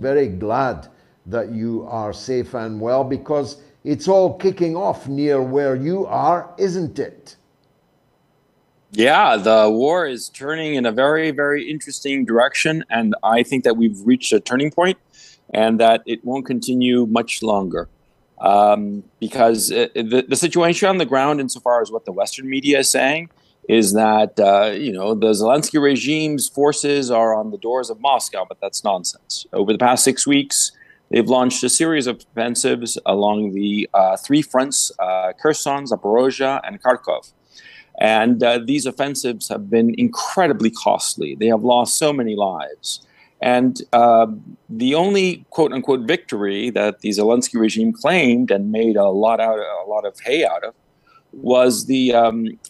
Very glad that you are safe and well because it's all kicking off near where you are, isn't it? Yeah, the war is turning in a very, very interesting direction, and I think that we've reached a turning point, and that it won't continue much longer. Because the situation on the ground, insofar as what the Western media is saying, is that the Zelensky regime's forces are on the doors of Moscow, but that's nonsense. Over the past 6 weeks, they've launched a series of offensives along the three fronts: Kherson, Zaporozhye, and Kharkov. And these offensives have been incredibly costly. They have lost so many lives. And the only quote unquote victory that the Zelensky regime claimed and made a lot of hay out of was the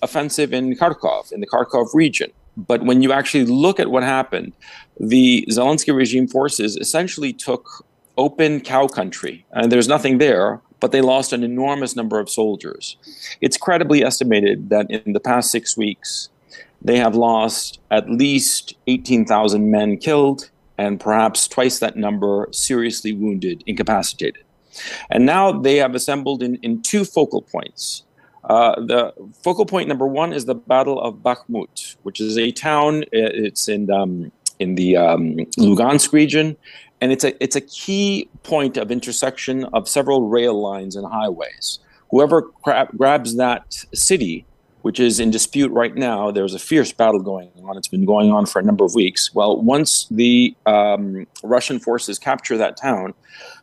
offensive in Kharkov, in the Kharkov region. But when you actually look at what happened, the Zelensky regime forces essentially took open cow country, and there's nothing there, but they lost an enormous number of soldiers. It's credibly estimated that in the past 6 weeks, they have lost at least 18,000 men killed and perhaps twice that number seriously wounded, incapacitated. And now they have assembled in two focal points. The focal point number one is the Battle of Bakhmut, which is a town. It's in the Lugansk region, and it's a key point of intersection of several rail lines and highways. Whoever grabs that city, which is in dispute right now, there's a fierce battle going on. It's been going on for a number of weeks. Well, once the Russian forces capture that town,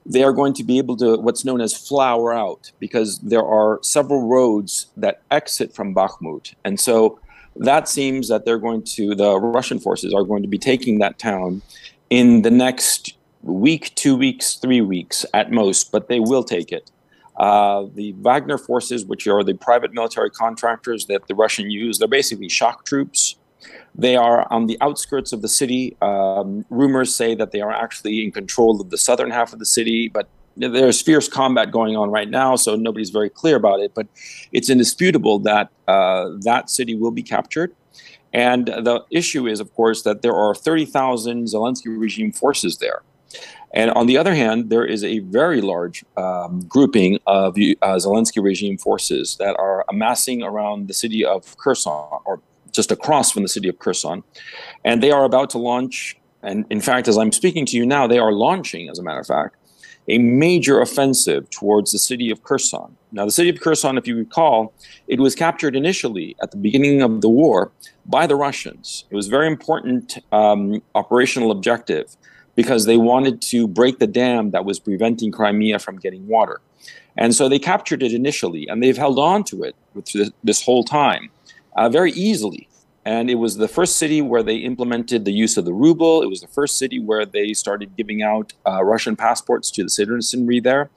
they are going to be able to what's known as flower out, because there are several roads that exit from Bakhmut. And so that seems that the Russian forces are going to be taking that town in the next week, 2 weeks, 3 weeks at most, but they will take it. The Wagner forces, which are the private military contractors that the Russian use, they're basically shock troops. They are on the outskirts of the city. Rumors say that they are actually in control of the southern half of the city, but there's fierce combat going on right now, so nobody's very clear about it. But it's indisputable that that city will be captured. And the issue is, of course, that there are 30,000 Zelensky regime forces there. And on the other hand, there is a very large grouping of Zelensky regime forces that are amassing around the city of Kherson, or just across from the city of Kherson. And they are about to launch, and in fact, as I'm speaking to you now, they are launching, as a matter of fact, a major offensive towards the city of Kherson. Now, the city of Kherson, if you recall, it was captured initially at the beginning of the war by the Russians. It was a very important operational objective, because they wanted to break the dam that was preventing Crimea from getting water. And so they captured it initially, and they've held on to it this whole time very easily. And it was the first city where they implemented the use of the ruble. It was the first city where they started giving out Russian passports to the citizenry there.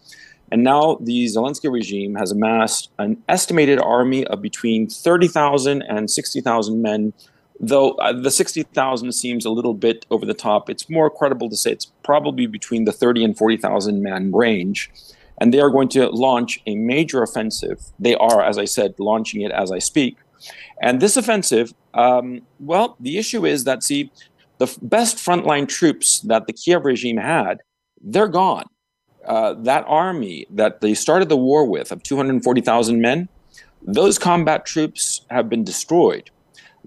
And now the Zelensky regime has amassed an estimated army of between 30,000 and 60,000 men. Though the 60,000 seems a little bit over the top, it's more credible to say it's probably between the 30 and 40,000 man range. And they are going to launch a major offensive. They are, as I said, launching it as I speak. And this offensive, well, the issue is that, see, the best frontline troops that the Kiev regime had, they're gone. That army that they started the war with of 240,000 men, those combat troops have been destroyed.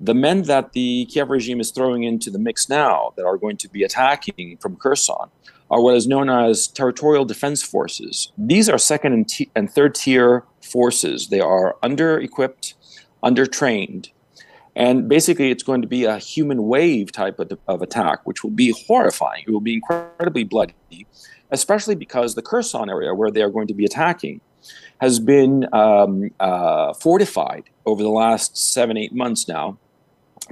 The men that the Kiev regime is throwing into the mix now that are going to be attacking from Kherson are what is known as territorial defense forces. These are second and third tier forces. They are under-equipped, under-trained, and basically it's going to be a human wave type of attack, which will be horrifying. It will be incredibly bloody, especially because the Kherson area where they are going to be attacking has been fortified over the last 7-8 months now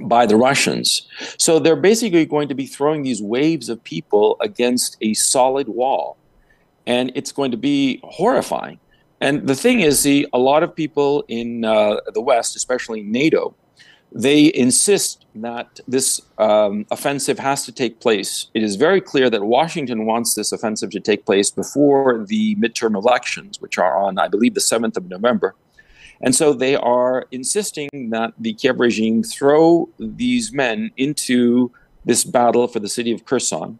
by the Russians. So they're basically going to be throwing these waves of people against a solid wall. And it's going to be horrifying. And the thing is, see, a lot of people in the West, especially NATO, they insist that this offensive has to take place. It is very clear that Washington wants this offensive to take place before the midterm elections, which are on, I believe, the 7th of November. And so they are insisting that the Kiev regime throw these men into this battle for the city of Kherson,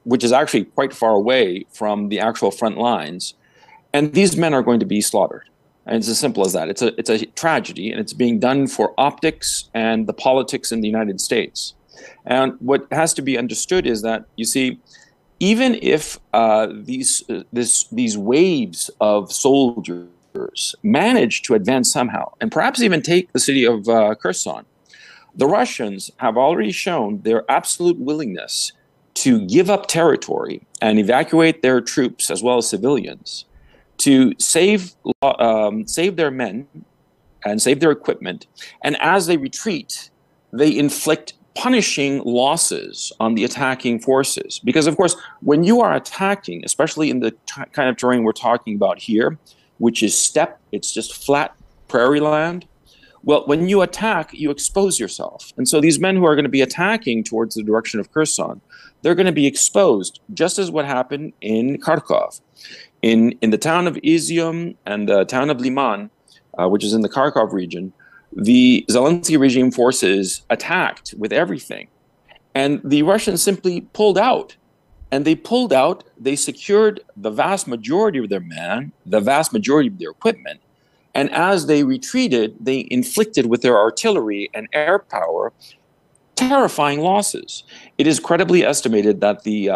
which is actually quite far away from the actual front lines. And these men are going to be slaughtered. And it's as simple as that. It's a tragedy, and it's being done for optics and the politics in the United States. And what has to be understood is that, you see, even if these waves of soldiers manage to advance somehow, and perhaps even take the city of Kherson, the Russians have already shown their absolute willingness to give up territory and evacuate their troops as well as civilians to save their men and save their equipment. And as they retreat, they inflict punishing losses on the attacking forces. Because, of course, when you are attacking, especially in the kind of terrain we're talking about here, which is steppe, it's just flat prairie land, well, when you attack, you expose yourself. And so these men who are going to be attacking towards the direction of Kherson, they're going to be exposed, just as what happened in Kharkov. In the town of Izium and the town of Liman, which is in the Kharkov region, the Zelensky regime forces attacked with everything. And the Russians simply pulled out. And they pulled out, they secured the vast majority of their men, the vast majority of their equipment. And as they retreated, they inflicted with their artillery and air power terrifying losses. It is credibly estimated that the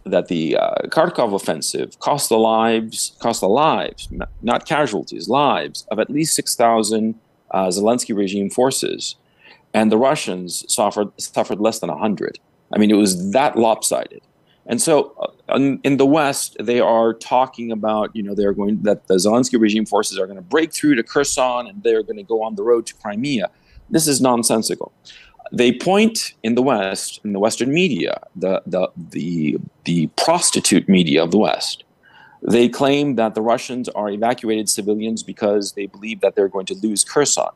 Kharkov offensive cost the lives, not casualties, lives of at least 6,000 Zelensky regime forces, and the Russians suffered less than 100. I mean, it was that lopsided. And so, in the West, they are talking about, that the Zelensky regime forces are going to break through to Kherson and they're going to go on the road to Crimea. This is nonsensical. They point in the West, in the Western media, the prostitute media of the West. They claim that the Russians are evacuated civilians because they believe that they're going to lose Kherson.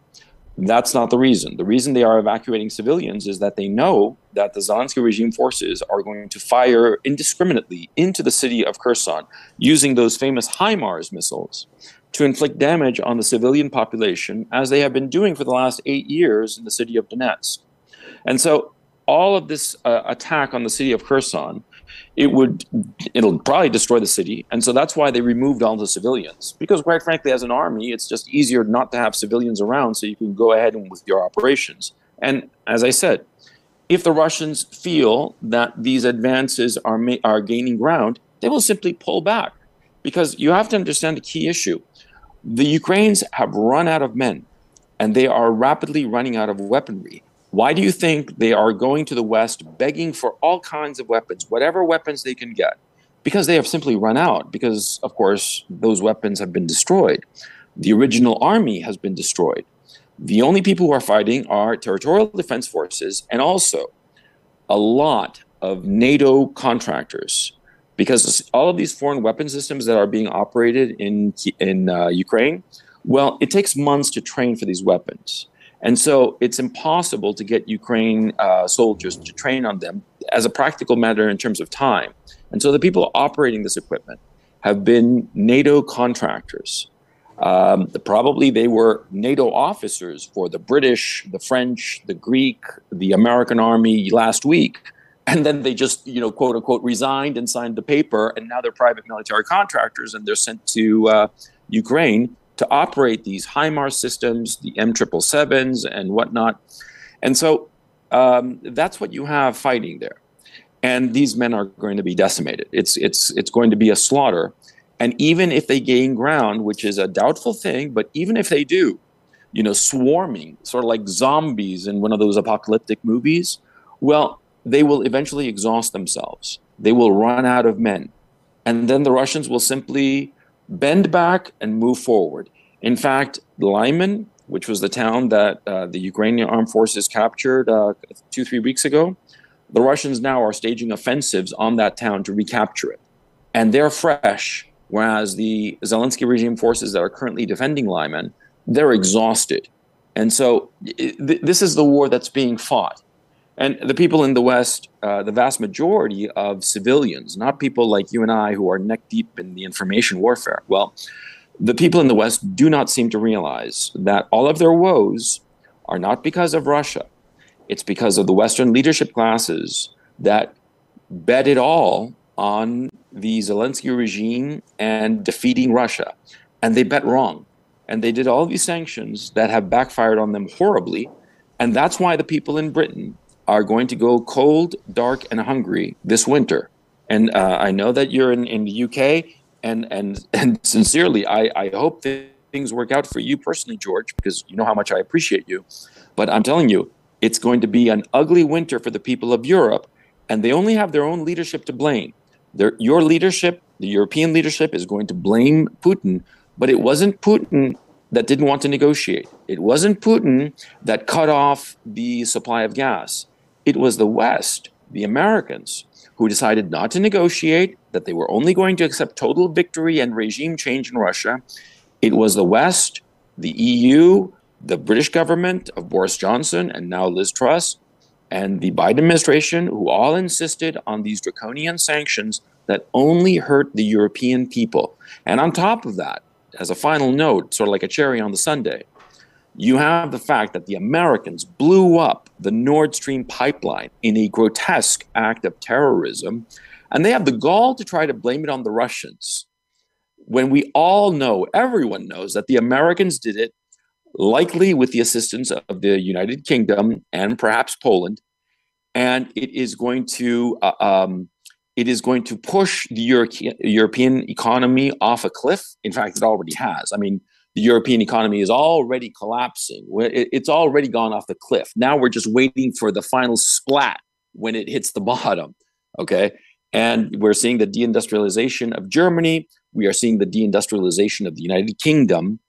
That's not the reason. The reason they are evacuating civilians is that they know that the Zelensky regime forces are going to fire indiscriminately into the city of Kherson using those famous HIMARS missiles to inflict damage on the civilian population, as they have been doing for the last 8 years in the city of Donetsk. And so all of this attack on the city of Kherson, it'll probably destroy the city. And so that's why they removed all the civilians. Because quite frankly, as an army, it's just easier not to have civilians around so you can go ahead with your operations. And as I said, if the Russians feel that these advances are gaining ground, they will simply pull back. Because you have to understand a key issue. The Ukrainians have run out of men, and they are rapidly running out of weaponry. Why do you think they are going to the West begging for all kinds of weapons, whatever weapons they can get? Because they have simply run out, because, of course, those weapons have been destroyed. The original army has been destroyed. The only people who are fighting are territorial defense forces and also a lot of NATO contractors, because all of these foreign weapon systems that are being operated in Ukraine, well, it takes months to train for these weapons. And so it's impossible to get Ukraine soldiers to train on them as a practical matter in terms of time. And so the people operating this equipment have been NATO contractors. Probably they were NATO officers for the British, the French, the Greek, the American army last week. And then they just, quote unquote, resigned and signed the paper. And now they're private military contractors, and they're sent to Ukraine to operate these HIMARS systems, the M777s and whatnot. And so that's what you have fighting there. And these men are going to be decimated. It's going to be a slaughter. And even if they gain ground, which is a doubtful thing, but even if they do, swarming, sort of like zombies in one of those apocalyptic movies, well, they will eventually exhaust themselves. They will run out of men. And then the Russians will simply bend back and move forward. In fact, Lyman, which was the town that the Ukrainian armed forces captured 2-3 weeks ago, the Russians now are staging offensives on that town to recapture it. And they're fresh, whereas the Zelensky regime forces that are currently defending Lyman, they're exhausted. And so this is the war that's being fought. And the people in the West, the vast majority of civilians, not people like you and I who are neck deep in the information warfare, well, the people in the West do not seem to realize that all of their woes are not because of Russia. It's because of the Western leadership classes that bet it all on the Zelensky regime and defeating Russia. And they bet wrong. And they did all these sanctions that have backfired on them horribly. And that's why the people in Britain are going to go cold, dark, and hungry this winter. And I know that you're in the UK, and sincerely, I hope that things work out for you personally, George, because you know how much I appreciate you. But I'm telling you, it's going to be an ugly winter for the people of Europe, and they only have their own leadership to blame. Your leadership, the European leadership, is going to blame Putin, but it wasn't Putin that didn't want to negotiate. It wasn't Putin that cut off the supply of gas. It was the West, the Americans, who decided not to negotiate, that they were only going to accept total victory and regime change in Russia. It was the West, the EU, the British government of Boris Johnson and now Liz Truss, and the Biden administration, who all insisted on these draconian sanctions that only hurt the European people. And on top of that, as a final note, sort of like a cherry on the sundae, you have the fact that the Americans blew up the Nord Stream pipeline in a grotesque act of terrorism, and they have the gall to try to blame it on the Russians, when we all know, everyone knows, that the Americans did it, likely with the assistance of the United Kingdom and perhaps Poland, and it is going to push the European economy off a cliff. In fact, it already has. I mean, the European economy is already collapsing. It's already gone off the cliff. Now we're just waiting for the final splat when it hits the bottom, okay? And we're seeing the deindustrialization of Germany. We are seeing the deindustrialization of the United Kingdom.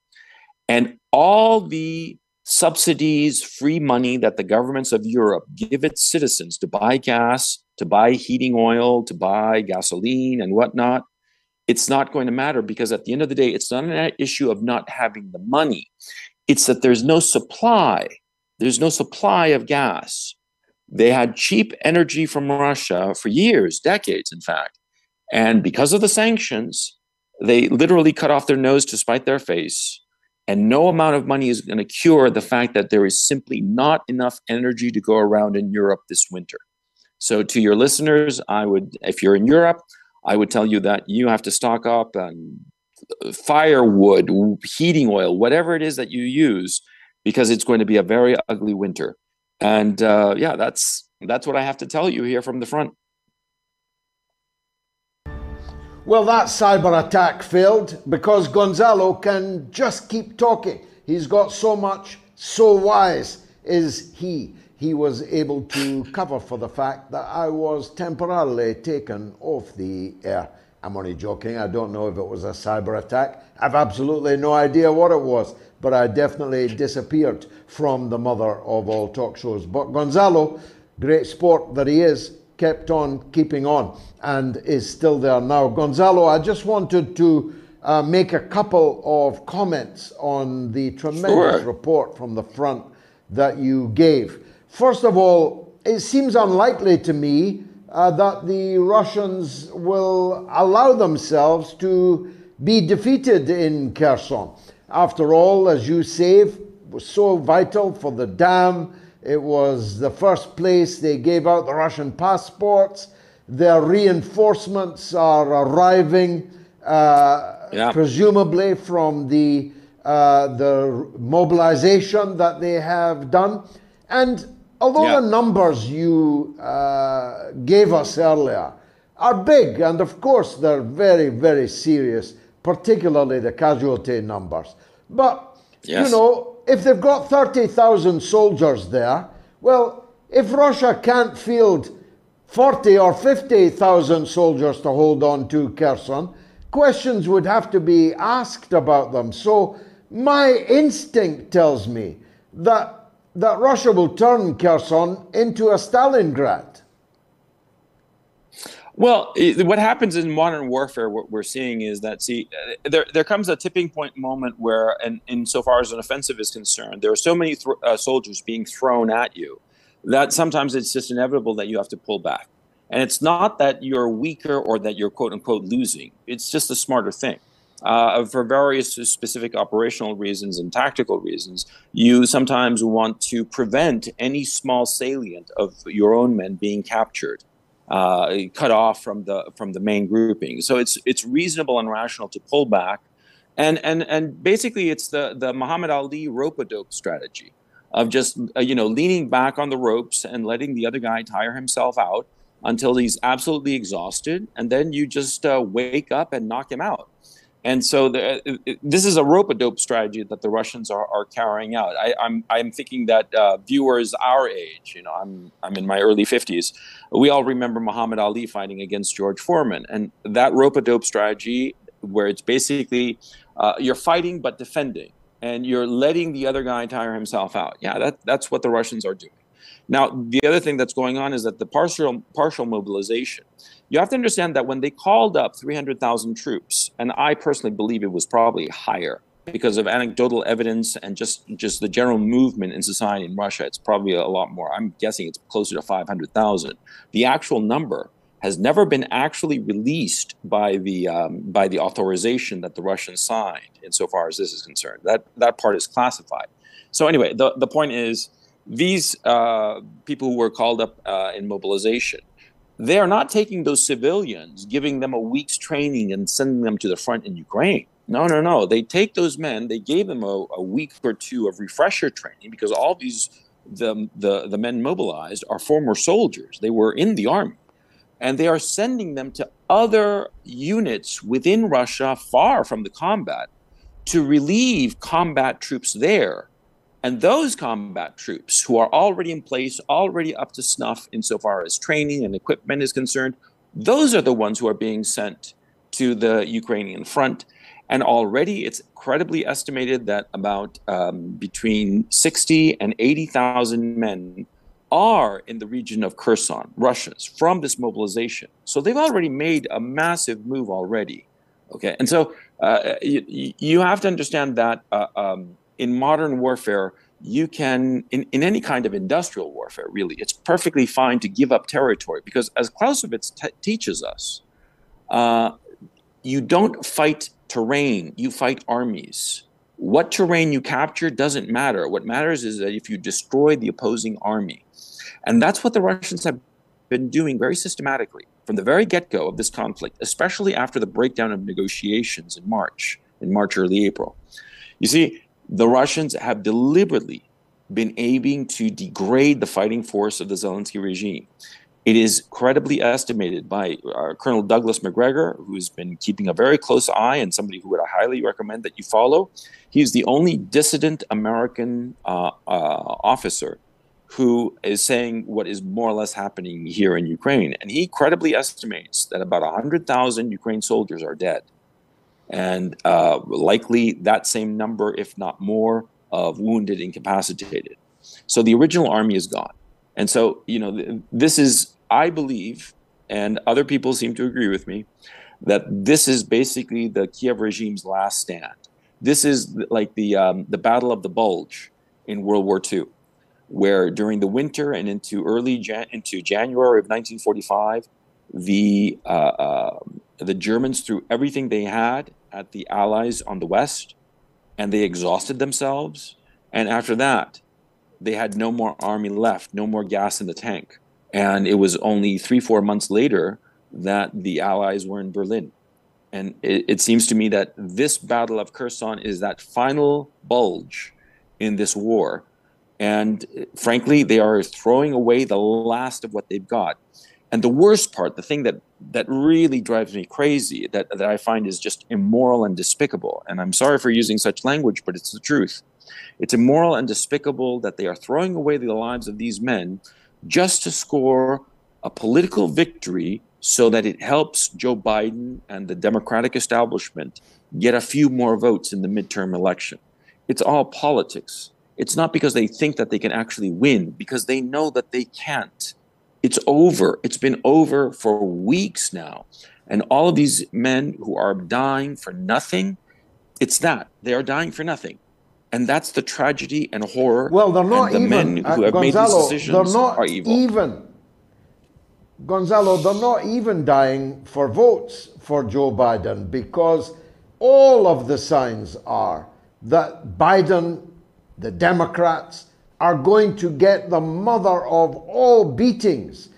And all the subsidies, free money that the governments of Europe give its citizens to buy gas, to buy heating oil, to buy gasoline and whatnot, it's not going to matter, because at the end of the day, it's not an issue of not having the money. It's that there's no supply. There's no supply of gas. They had cheap energy from Russia for years, decades, in fact. And because of the sanctions, they literally cut off their nose to spite their face. And no amount of money is going to cure the fact that there is simply not enough energy to go around in Europe this winter. So to your listeners, if you're in Europe, I would tell you that you have to stock up on firewood, heating oil, whatever it is that you use, because it's going to be a very ugly winter. And yeah, that's what I have to tell you here from the front. Well, that cyber attack failed because Gonzalo can just keep talking. He's got so much, so wise is he. He was able to cover for the fact that I was temporarily taken off the air. I'm only joking. I don't know if it was a cyber attack. I've absolutely no idea what it was, but I definitely disappeared from the mother of all talk shows. But Gonzalo, great sport that he is, kept on keeping on and is still there now. Gonzalo, I just wanted to make a couple of comments on the tremendous report from the front that you gave. First of all, it seems unlikely to me that the Russians will allow themselves to be defeated in Kherson. After all, as you say, it was so vital for the dam. It was the first place they gave out the Russian passports. Their reinforcements are arriving, presumably from the mobilization that they have done. And although the numbers you gave us earlier are big, and of course they're very, very serious, particularly the casualty numbers. But, you know, if they've got 30,000 soldiers there, well, if Russia can't field 40 or 50,000 soldiers to hold on to Kherson, questions would have to be asked about them. So my instinct tells me that Russia will turn Kherson into a Stalingrad. Well, what happens in modern warfare, what we're seeing is that, there comes a tipping point moment where, and insofar as an offensive is concerned, there are so many soldiers being thrown at you that sometimes it's just inevitable that you have to pull back. And it's not that you're weaker or that you're quote unquote losing. It's just a smarter thing. For various specific operational reasons and tactical reasons, you sometimes want to prevent any small salient of your own men being captured. cut off from the main grouping. So it's reasonable and rational to pull back, and basically it's the Muhammad Ali rope-a-dope strategy of just leaning back on the ropes and letting the other guy tire himself out until he's absolutely exhausted, and then you just wake up and knock him out. And so this is a rope-a-dope strategy that the Russians are carrying out. I'm thinking that viewers our age, I'm in my early 50s, we all remember Muhammad Ali fighting against George Foreman, and that rope-a-dope strategy, where it's basically you're fighting but defending, and you're letting the other guy tire himself out. Yeah, that's what the Russians are doing. Now, the other thing that's going on is that the partial mobilization. You have to understand that when they called up 300,000 troops, and I personally believe it was probably higher because of anecdotal evidence and just the general movement in society in Russia, it's probably a lot more. I'm guessing it's closer to 500,000. The actual number has never been actually released by the authorization that the Russians signed, insofar as this is concerned. That part is classified. So anyway, the point is, these people who were called up in mobilization, they are not taking those civilians, giving them a week's training and sending them to the front in Ukraine. No. They take those men, they gave them a week or two of refresher training, because all these, the men mobilized are former soldiers. They were in the army. And they are sending them to other units within Russia, far from the combat, to relieve combat troops there. And those combat troops who are already in place, already up to snuff insofar as training and equipment is concerned, those are the ones who are being sent to the Ukrainian front. And already it's credibly estimated that about between 60 and 80,000 men are in the region of Kherson, Russians, from this mobilization. So they've already made a massive move already. Okay, and so you have to understand that in modern warfare, you can, in any kind of industrial warfare, really, it's perfectly fine to give up territory, because as Clausewitz teaches us, you don't fight terrain, you fight armies. What terrain you capture doesn't matter. What matters is that if you destroy the opposing army. And that's what the Russians have been doing very systematically from the very get-go of this conflict, especially after the breakdown of negotiations in March, early April. You see, the Russians have deliberately been aiming to degrade the fighting force of the Zelensky regime. It is credibly estimated by Colonel Douglas McGregor, who's been keeping a very close eye and somebody who would highly recommend that you follow. He's the only dissident American officer who is saying what is more or less happening here in Ukraine. And he credibly estimates that about 100,000 Ukraine soldiers are dead. And likely that same number, if not more, of wounded, incapacitated. So the original army is gone. And so, this is, I believe, and other people seem to agree with me, that this is basically the Kiev regime's last stand. This is like the Battle of the Bulge in World War II, where during the winter and into January of 1945, the Germans threw everything they had at the Allies on the West, and they exhausted themselves. And after that, they had no more army left, no more gas in the tank. And it was only 3-4 months later that the Allies were in Berlin. And it seems to me that this Battle of Kherson is that final bulge in this war. And frankly, they are throwing away the last of what they've got. And the worst part, the thing that really drives me crazy, that I find is just immoral and despicable, and I'm sorry for using such language, but it's the truth. It's immoral and despicable that they are throwing away the lives of these men just to score a political victory so that it helps Joe Biden and the Democratic establishment get a few more votes in the midterm election. It's all politics. It's not because they think that they can actually win, because they know that they can't. It's over. It's been over for weeks now. And all of these men who are dying for nothing, it's that. They are dying for nothing. And that's the tragedy and horror. Well, they're not and the even, men who have Gonzalo, made these decisions are evil. Gonzalo, they're not even dying for votes for Joe Biden, because all of the signs are that Biden, the Democrats, are going to get the mother of all beatings.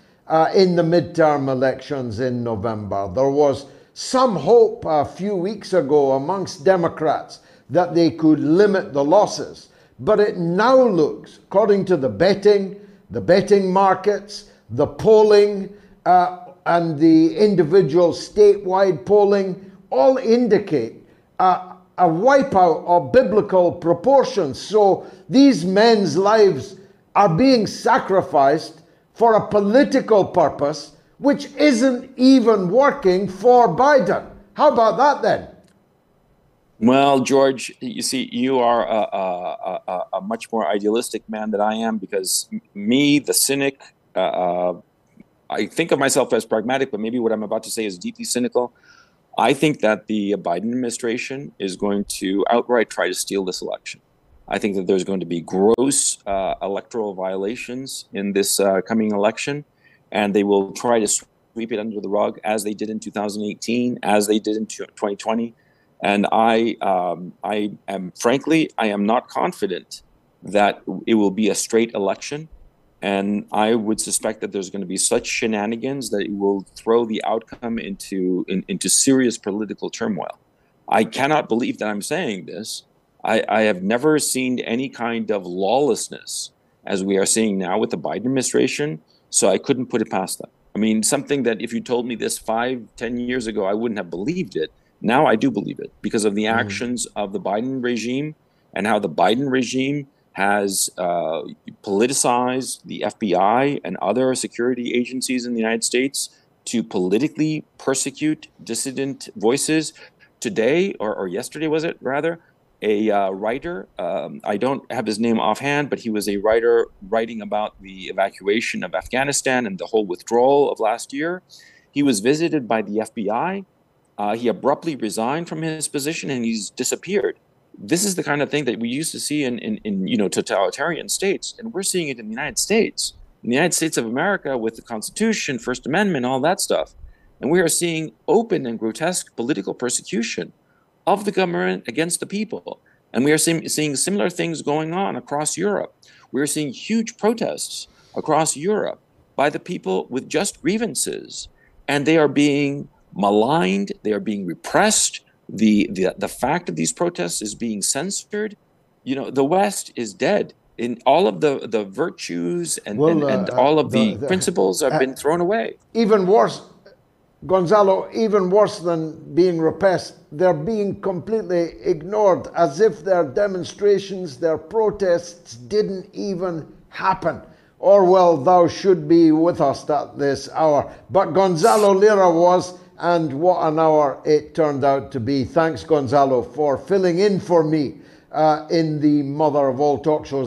in the midterm elections in November. There was some hope a few weeks ago amongst Democrats that they could limit the losses. But it now looks, according to the betting markets, the polling, and the individual statewide polling, all indicate a wipeout of biblical proportions. So these men's lives are being sacrificed for a political purpose which isn't even working for Biden. How about that then? Well, George, you see, you are a much more idealistic man than I am, because me, the cynic, I think of myself as pragmatic, but maybe what I'm about to say is deeply cynical. I think that the Biden administration is going to outright try to steal this election. I think that there's going to be gross electoral violations in this coming election, and they will try to sweep it under the rug, as they did in 2018, as they did in 2020. And I am not confident that it will be a straight election. And I would suspect that there's going to be such shenanigans that it will throw the outcome into serious political turmoil. I cannot believe that I'm saying this. I have never seen any kind of lawlessness as we are seeing now with the Biden administration, so I couldn't put it past them. I mean, something that if you told me this 5-10 years ago, I wouldn't have believed it. Now I do believe it, because of the actions of the Biden regime and how the Biden regime has politicized the FBI and other security agencies in the United States to politically persecute dissident voices. Today, or yesterday was it rather, a writer, I don't have his name offhand, but he was a writer writing about the evacuation of Afghanistan and the whole withdrawal of last year. He was visited by the FBI. He abruptly resigned from his position and he's disappeared. This is the kind of thing that we used to see in totalitarian states, and we're seeing it in the United States. In the United States of America, with the Constitution, First Amendment, all that stuff. And we are seeing open and grotesque political persecution of the government against the people. And we are seeing similar things going on across Europe. We're seeing huge protests across Europe by the people with just grievances, and they are being maligned, they are being repressed. The fact of these protests is being censored. You know, the West is dead. In all of the virtues and all of the principles have been thrown away. Even worse, Gonzalo, even worse than being repressed, they're being completely ignored, as if their demonstrations, their protests didn't even happen. Orwell, thou should be with us at this hour. But Gonzalo Lira was, and what an hour it turned out to be. Thanks, Gonzalo, for filling in for me in the mother of all talk shows.